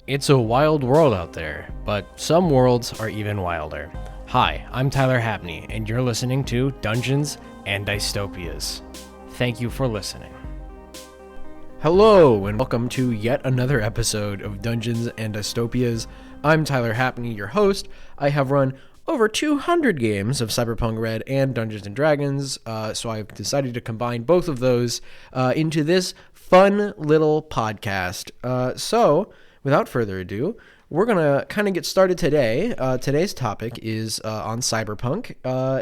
It's a wild world out there, but some worlds are even wilder. Hi, I'm Tyler Hapney, and you're listening to Dungeons and Dystopias. Thank you for listening. Hello, and welcome to yet another episode of Dungeons and Dystopias. I'm Tyler Hapney, your host. I have run over 200 games of Cyberpunk Red and Dungeons and Dragons, so I've decided to combine both of those into this fun little podcast. So, without further ado, we're going to kind of get started today. Today's topic is on Cyberpunk,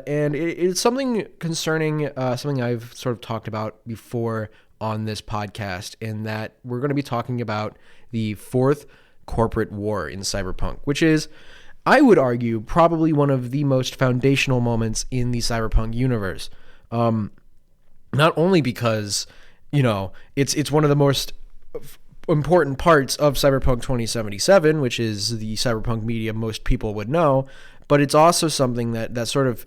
and it's something concerning something I've sort of talked about before on this podcast, in that we're going to be talking about the fourth corporate war in Cyberpunk, which is, I would argue, probably one of the most foundational moments in the Cyberpunk universe. Not only because, it's one of the most important parts of Cyberpunk 2077, which is the cyberpunk media most people would know, but it's also something that sort of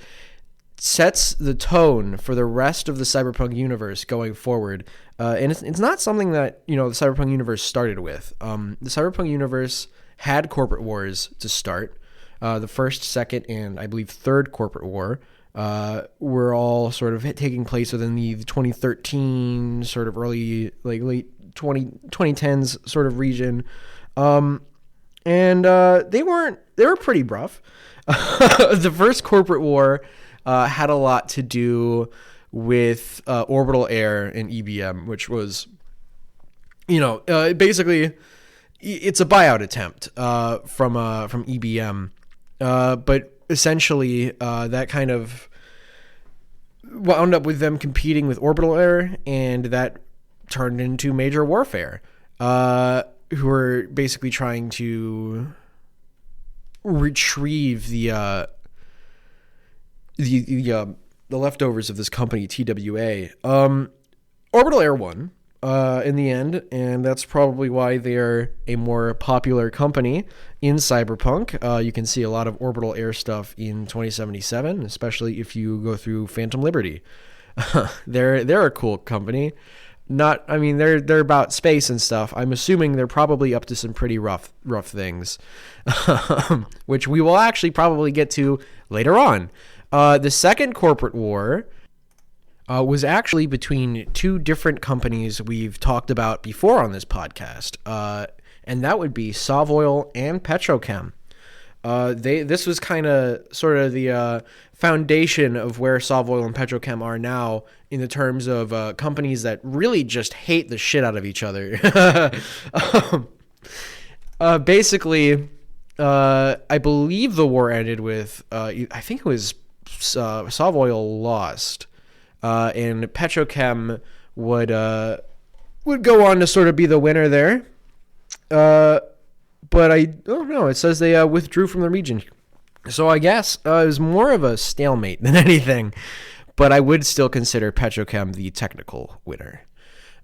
sets the tone for the rest of the cyberpunk universe going forward. And it's not something that, the cyberpunk universe started with. The cyberpunk universe had corporate wars to start. The first, second, and I believe third corporate war were all sort of taking place within the 2013 sort of early, late 2010s sort of region. And they were pretty rough. The first corporate war had a lot to do with Orbital Air and EBM, which was, basically it's a buyout attempt from EBM. But essentially, that kind of wound up with them competing with Orbital Air, and that turned into major warfare, who were basically trying to retrieve the leftovers of this company, TWA. Orbital Air won in the end, and that's probably why they're a more popular company in Cyberpunk. You can see a lot of Orbital Air stuff in 2077, especially if you go through Phantom Liberty. They're a cool company. They're about space and stuff. I'm assuming they're probably up to some pretty rough things, which we will actually probably get to later on. The second corporate war was actually between two different companies we've talked about before on this podcast, and that would be Savoil and Petrochem. This was kind of sort of the foundation of where Savoil and Petrochem are now, in the terms of companies that really just hate the shit out of each other. Basically, I believe the war ended with, I think it was Savoil lost, and Petrochem would go on to sort of be the winner there. But I don't know. It says they withdrew from the region. So I guess it was more of a stalemate than anything. But I would still consider Petrochem the technical winner.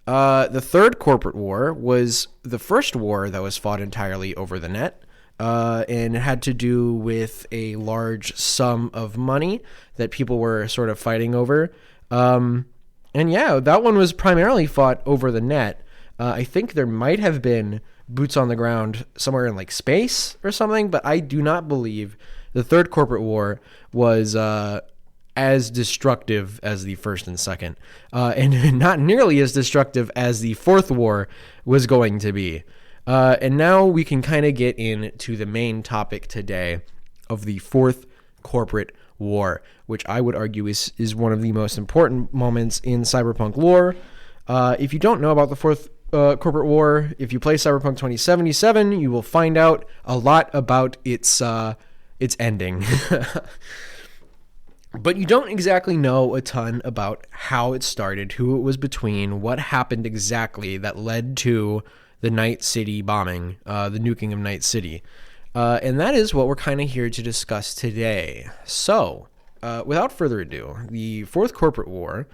The third corporate war was the first war that was fought entirely over the net. And it had to do with a large sum of money that people were sort of fighting over. And yeah, that one was primarily fought over the net. I think there might have been boots on the ground somewhere in like space or something, but I do not believe the third corporate war was as destructive as the first and second, and not nearly as destructive as the fourth war was going to be. And now we can kind of get into the main topic today of the fourth corporate war, which I would argue is one of the most important moments in cyberpunk lore. If you don't know about the fourth corporate war, if you play Cyberpunk 2077, you will find out a lot about its ending. But you don't exactly know a ton about how it started, who it was between, what happened exactly that led to the Night City bombing, the nuking of Night City. And that is what we're kind of here to discuss today. So, without further ado, the fourth corporate war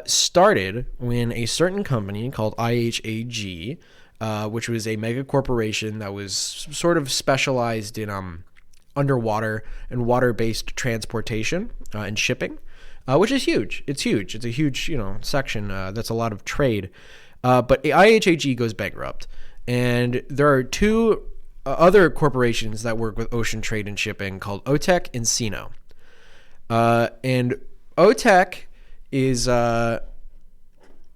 started when a certain company called IHAG, which was a mega corporation that was sort of specialized in underwater and water-based transportation and shipping, which is huge. It's huge. It's a huge, section. That's a lot of trade. But IHAG goes bankrupt, And there are two other corporations that work with ocean trade and shipping called OTEC and Sino. And OTEC is,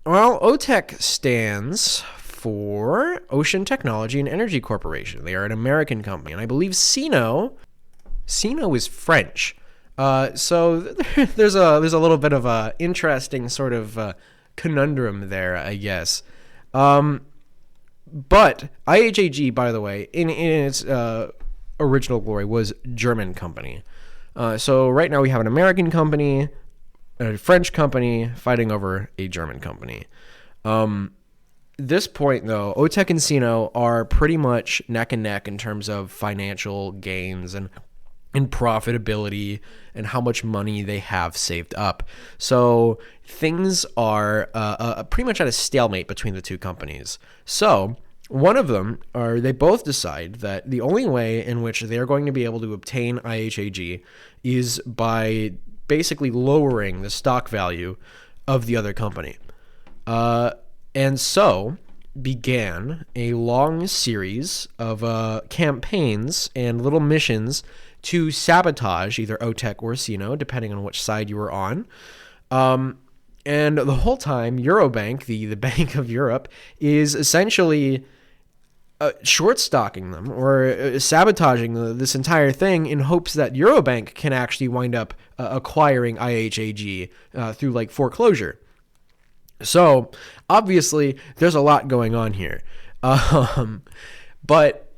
OTEC stands for Ocean Technology and Energy Corporation. They are an American company. And I believe Sino is French. So there's a little bit of a interesting sort of conundrum there, I guess. But IHAG, by the way, in its original glory, was German company. So right now we have an American company, a French company fighting over a German company. This point, though, OTEC and Sino are pretty much neck and neck in terms of financial gains and profitability and how much money they have saved up. So things are pretty much at a stalemate between the two companies. So one of them, or they both decide that the only way in which they're going to be able to obtain IHAG is by basically lowering the stock value of the other company. And so began a long series of campaigns and little missions to sabotage either OTEC or Sino, depending on which side you were on. And the whole time, Eurobank, the Bank of Europe, is essentially short-stocking them or sabotaging this entire thing in hopes that Eurobank can actually wind up acquiring IHAG through like foreclosure. So obviously, there's a lot going on here. But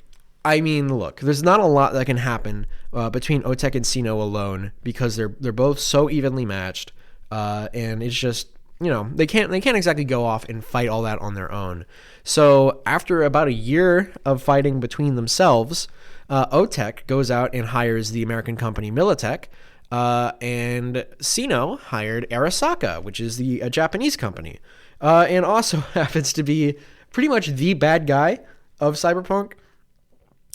I mean, look, there's not a lot that can happen between OTEC and Sino alone because they're both so evenly matched, and it's just, you know, they can't exactly go off and fight all that on their own. So after about a year of fighting between themselves, OTEC goes out and hires the American company Militech, and Sino hired Arasaka, which is a Japanese company, and also happens to be pretty much the bad guy of Cyberpunk.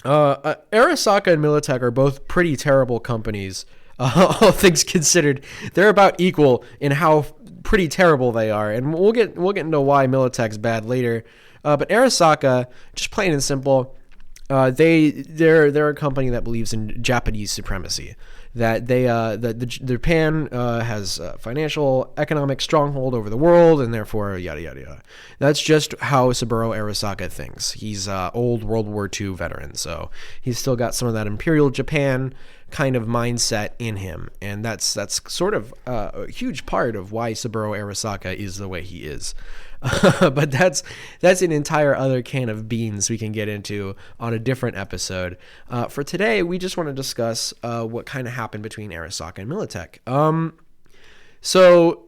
Arasaka and Militech are both pretty terrible companies. All things considered, they're about equal in how pretty terrible they are, and we'll get into why Militech's bad later. But Arasaka, just plain and simple, they're a company that believes in Japanese supremacy. That Japan has a financial, economic stronghold over the world, and therefore yada yada yada. That's just how Saburo Arasaka thinks. He's old World War II veteran, so he's still got some of that Imperial Japan kind of mindset in him, and that's sort of a huge part of why Saburo Arasaka is the way he is. But that's an entire other can of beans we can get into on a different episode. For today, we just want to discuss what kind of happened between Arasaka and Militech. So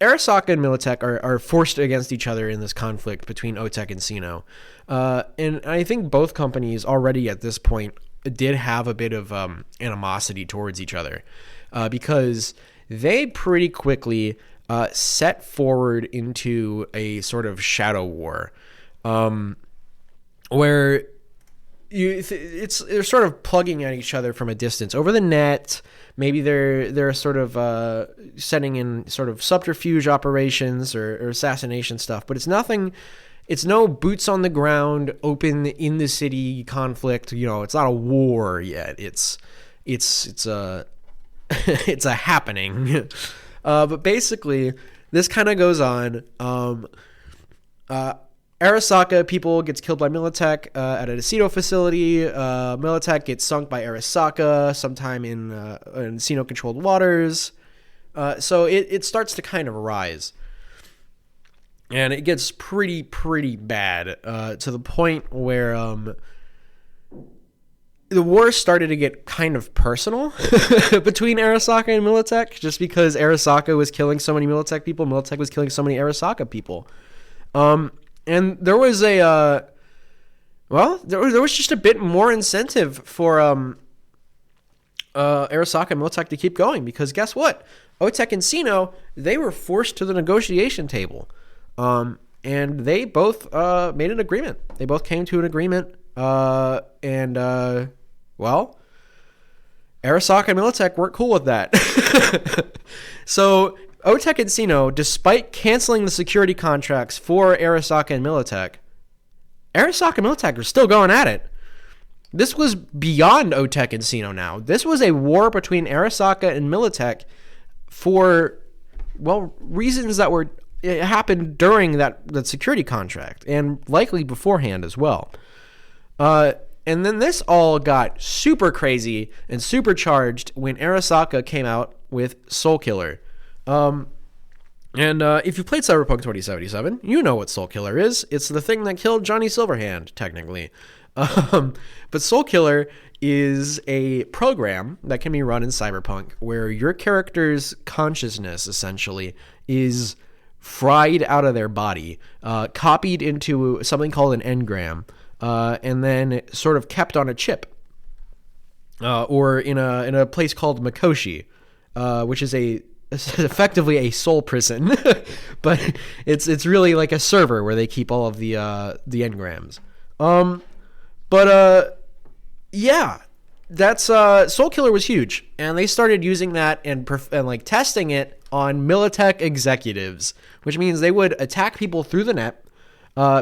Arasaka and Militech are forced against each other in this conflict between OTEC and Sino. And I think both companies already at this point did have a bit of animosity towards each other because they pretty quickly set forward into a sort of shadow war, where they're sort of plugging at each other from a distance over the net. Maybe they're sort of setting in sort of subterfuge operations or assassination stuff, but it's nothing. It's no boots on the ground, open in the city conflict. You know, it's not a war yet. It's a it's a happening. But basically, this kind of goes on. Arasaka people gets killed by Militech at a Sino facility. Militech gets sunk by Arasaka sometime in Sino-controlled waters. So it starts to kind of rise. And it gets pretty bad to the point where the war started to get kind of personal between Arasaka and Militech, just because Arasaka was killing so many Militech people, Militech was killing so many Arasaka people. And there was there was just a bit more incentive for Arasaka and Militech to keep going, because guess what? OTEC and Sino, they were forced to the negotiation table. And they both made an agreement. They both came to an agreement. Well, Arasaka and Militech weren't cool with that. So OTEC and Sino, despite canceling the security contracts for Arasaka and Militech, Arasaka and Militech are still going at it. This was beyond Otech and Sino now. This was a war between Arasaka and Militech for, well, reasons that it happened during that security contract and likely beforehand as well. And then this all got super crazy and supercharged when Arasaka came out with Soulkiller. And if you played Cyberpunk 2077, you know what Soulkiller is. It's the thing that killed Johnny Silverhand, technically. But Soulkiller is a program that can be run in Cyberpunk where your character's consciousness, essentially, is fried out of their body, copied into something called an engram, and then sort of kept on a chip, or in a place called Mikoshi, which is effectively a soul prison, but it's really like a server where they keep all of the engrams. Yeah, that's Soulkiller was huge, and they started using that and like testing it on Militech executives, which means they would attack people through the net,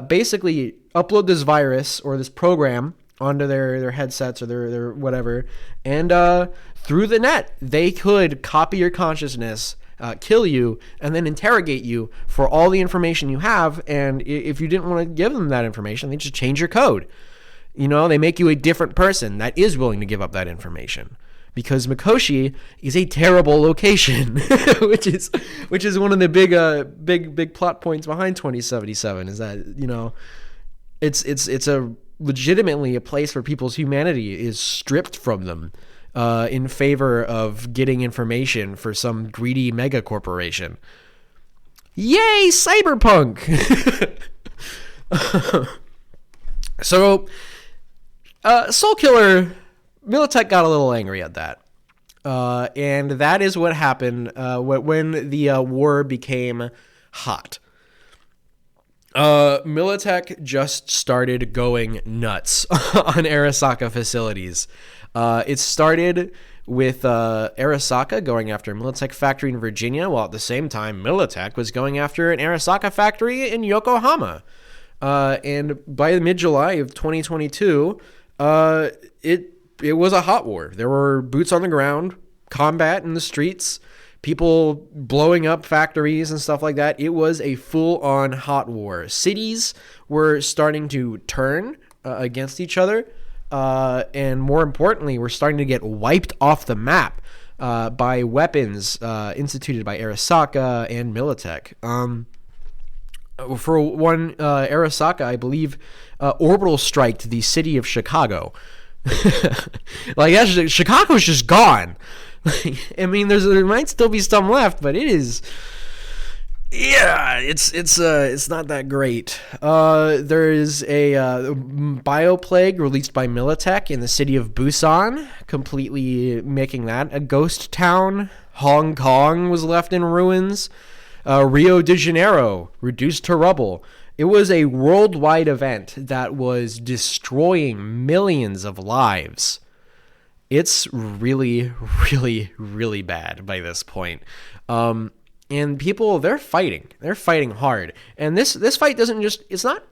basically upload this virus or this program onto their headsets or their whatever, and through the net they could copy your consciousness, kill you, and then interrogate you for all the information you have. And if you didn't want to give them that information, they just change your code. They make you a different person that is willing to give up that information, because Mikoshi is a terrible location, which is one of the big plot points behind 2077, is that it's a legitimately a place where people's humanity is stripped from them in favor of getting information for some greedy mega corporation. Yay, Cyberpunk! So, Soulkiller, Militech got a little angry at that. And that is what happened when the war became hot. Militech just started going nuts on Arasaka facilities. It started with Arasaka going after a Militech factory in Virginia, while at the same time Militech was going after an Arasaka factory in Yokohama. And by mid-July of 2022, it was a hot war. There were boots on the ground, combat in the streets, people blowing up factories and stuff like that. It was a full-on hot war. Cities were starting to turn against each other, and more importantly, were starting to get wiped off the map by weapons instituted by Arasaka and Militech. For one, Arasaka, I believe, orbital striked the city of Chicago. Chicago's just gone. I mean, there might still be some left, but it is, it's not that great. There is a bioplague released by Militech in the city of Busan, completely making that a ghost town. Hong Kong was left in ruins. Rio de Janeiro reduced to rubble. It was a worldwide event that was destroying millions of lives. It's really, really, really bad by this point. And people, they're fighting. They're fighting hard. And this fight doesn't just, it's not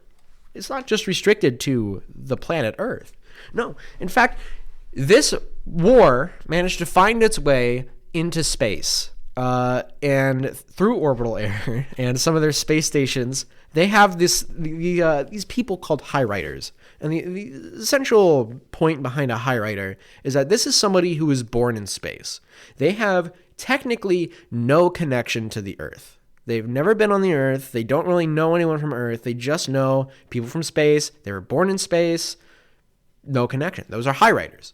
just restricted to the planet Earth. No, in fact, this war managed to find its way into space. And through orbital air and some of their space stations, they have these people called high riders. And the essential point behind a high rider is that this is somebody who was born in space. They have technically no connection to the Earth. They've never been on the Earth. They don't really know anyone from Earth. They just know people from space. They were born in space. No connection. Those are high riders.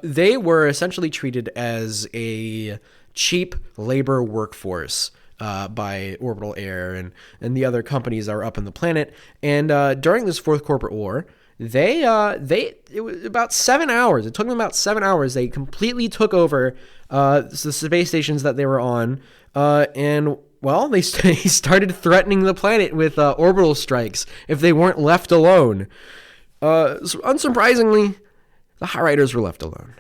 They were essentially treated as a cheap labor workforce by Orbital Air and the other companies that are up on the planet. And during this Fourth Corporate War, it was about 7 hours. It took them about 7 hours. They completely took over the space stations that they were on, and well, they started threatening the planet with orbital strikes if they weren't left alone. So unsurprisingly, the High Riders were left alone.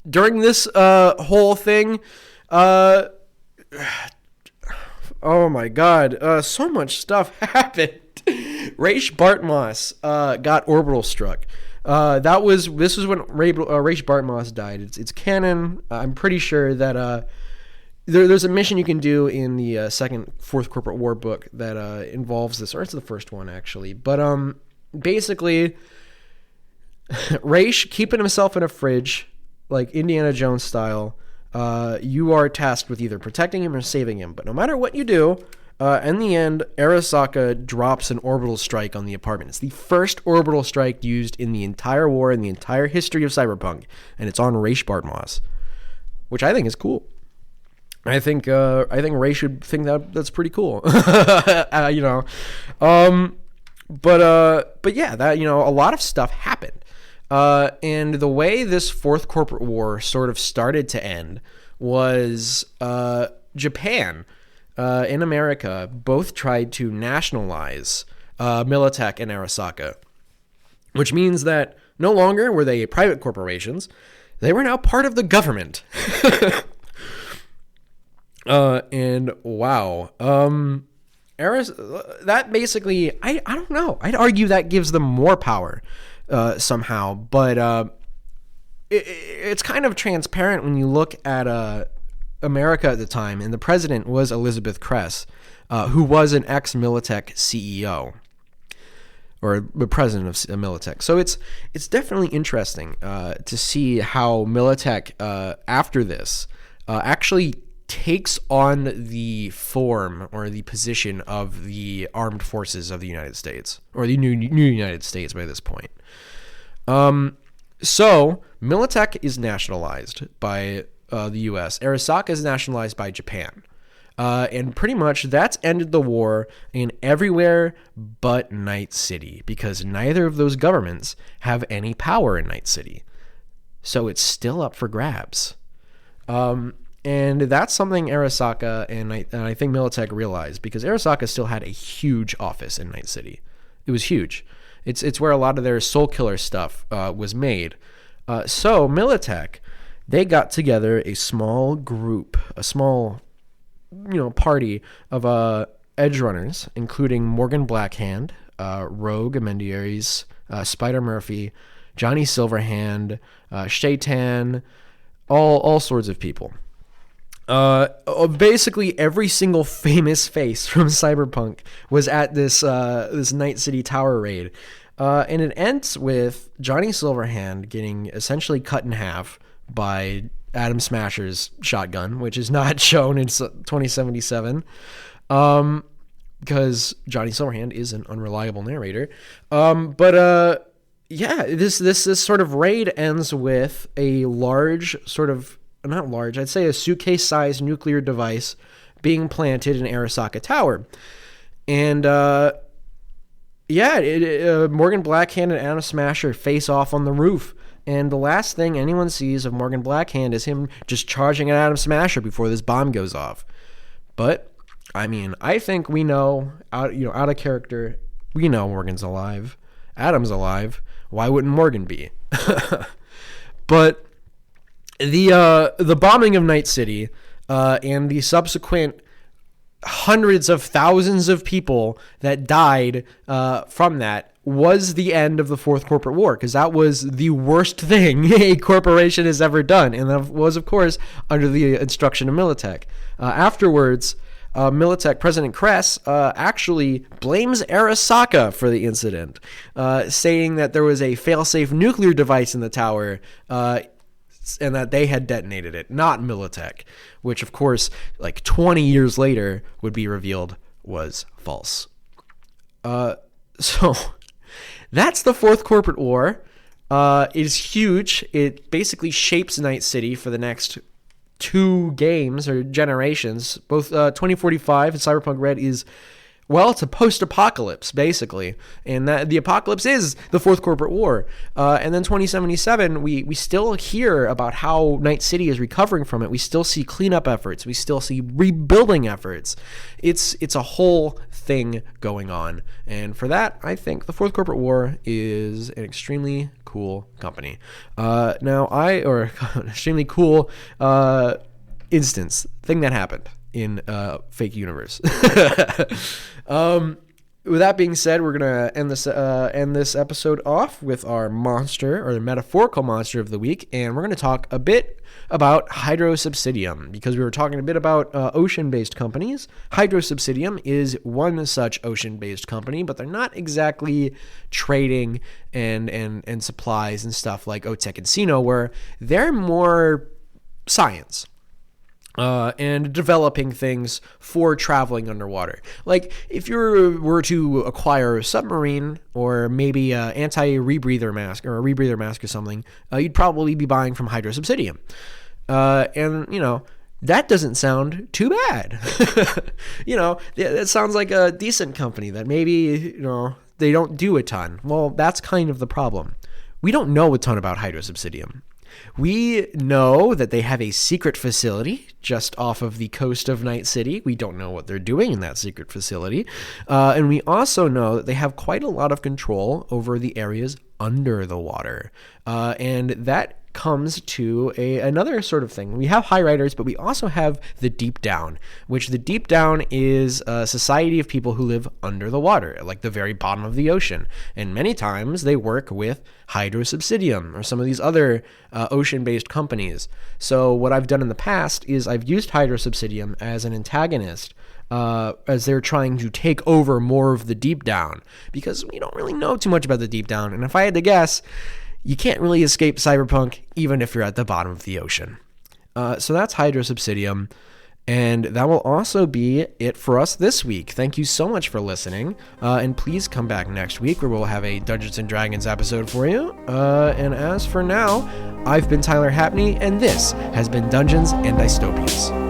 During this whole thing, Oh my god. So much stuff happened. Raish Bartmoss got orbital struck. This was when Raish Bartmoss died. It's canon. I'm pretty sure that there's a mission you can do in the Fourth Corporate War book that involves this, or it's the first one actually. But basically, Raish keeping himself in a fridge, like Indiana Jones style. You are tasked with either protecting him or saving him. But no matter what you do, in the end, Arasaka drops an orbital strike on the apartment. It's the first orbital strike used in the entire war, in the entire history of Cyberpunk, and it's on Raish Bartmoss, which I think is cool. I think Ray should think that's pretty cool. But yeah, that, a lot of stuff happened. And the way this Fourth Corporate War sort of started to end was Japan and America both tried to nationalize Militech and Arasaka, which means that no longer were they private corporations. They were now part of the government. And wow. That basically, I don't know. I'd argue that gives them more power. Somehow, but it's kind of transparent when you look at America at the time, and the president was Elizabeth Kress, who was an ex-Militech CEO, or the president of Militech. So it's definitely interesting to see how Militech, after this, actually takes on the form or the position of the armed forces of the United States, or the new United States by this point. So Militech is nationalized by the U.S. Arasaka is nationalized by Japan. And pretty much that's ended the war in everywhere but Night City, because neither of those governments have any power in Night City. So it's still up for grabs. And that's something Arasaka and I think Militech realized, because Arasaka still had a huge office in Night City. It was huge. It's where a lot of their Soul Killer stuff was made. So Militech, they got together a small group, a small party of edge runners, including Morgan Blackhand, Rogue Amendiaries, Spider Murphy, Johnny Silverhand, Shaitan, all sorts of people. Basically every single famous face from Cyberpunk was at this Night City Tower raid. And it ends with Johnny Silverhand getting essentially cut in half by Atom Smasher's shotgun, which is not shown in 2077, because Johnny Silverhand is an unreliable narrator. Yeah, this sort of raid ends with a large sort of, not large, I'd say a suitcase-sized nuclear device being planted in Arasaka Tower. And, Morgan Blackhand and Atom Smasher face off on the roof. And the last thing anyone sees of Morgan Blackhand is him just charging at Atom Smasher before this bomb goes off. But, I mean, I think we know, out of character, we know Morgan's alive. Atom's alive. Why wouldn't Morgan be? But the bombing of Night City and the subsequent hundreds of thousands of people that died from that was the end of the Fourth Corporate War, because that was the worst thing a corporation has ever done, and that was, of course, under the instruction of Militech. Afterwards, Militech President Kress actually blames Arasaka for the incident, saying that there was a failsafe nuclear device in the tower, and that they had detonated it, not Militech, which, of course, like 20 years later would be revealed was false. So that's the Fourth Corporate War. It is huge. It basically shapes Night City for the next 2 games or generations. Both 2045 and Cyberpunk Red is, well, it's a post-apocalypse, basically. And that the apocalypse is the Fourth Corporate War. And then 2077, we still hear about how Night City is recovering from it. We still see cleanup efforts. We still see rebuilding efforts. It's a whole thing going on. And for that, I think the Fourth Corporate War is an extremely cool company. Extremely cool instance, thing that happened in a fake universe. With that being said, we're gonna end this episode off with our monster, or the metaphorical monster of the week, and we're gonna talk a bit about Hydrosubsidium, because we were talking a bit about ocean-based companies. Hydrosubsidium is one such ocean-based company, but they're not exactly trading and supplies and stuff like Otek and Sino, where they're more science. And developing things for traveling underwater. Like, if you were to acquire a submarine, or maybe an anti-rebreather mask, or a rebreather mask or something, you'd probably be buying from Hydrosubsidium. And, that doesn't sound too bad. It sounds like a decent company that maybe, they don't do a ton. Well, that's kind of the problem. We don't know a ton about Hydrosubsidium. We know that they have a secret facility just off of the coast of Night City. We don't know what they're doing in that secret facility. And we also know that they have quite a lot of control over the areas under the water. And that comes to another sort of thing. We have high riders, but we also have the deep down, which the deep down is a society of people who live under the water, like the very bottom of the ocean. And many times they work with Hydrosubsidium or some of these other ocean-based companies. So what I've done in the past is I've used Hydrosubsidium as an antagonist, as they're trying to take over more of the deep down, because we don't really know too much about the deep down. And if I had to guess, you can't really escape Cyberpunk even if you're at the bottom of the ocean. So that's Hydrosubsidium. And that will also be it for us this week. Thank you so much for listening. And please come back next week where we'll have a Dungeons & Dragons episode for you. And as for now, I've been Tyler Hapney, and this has been Dungeons & Dystopias.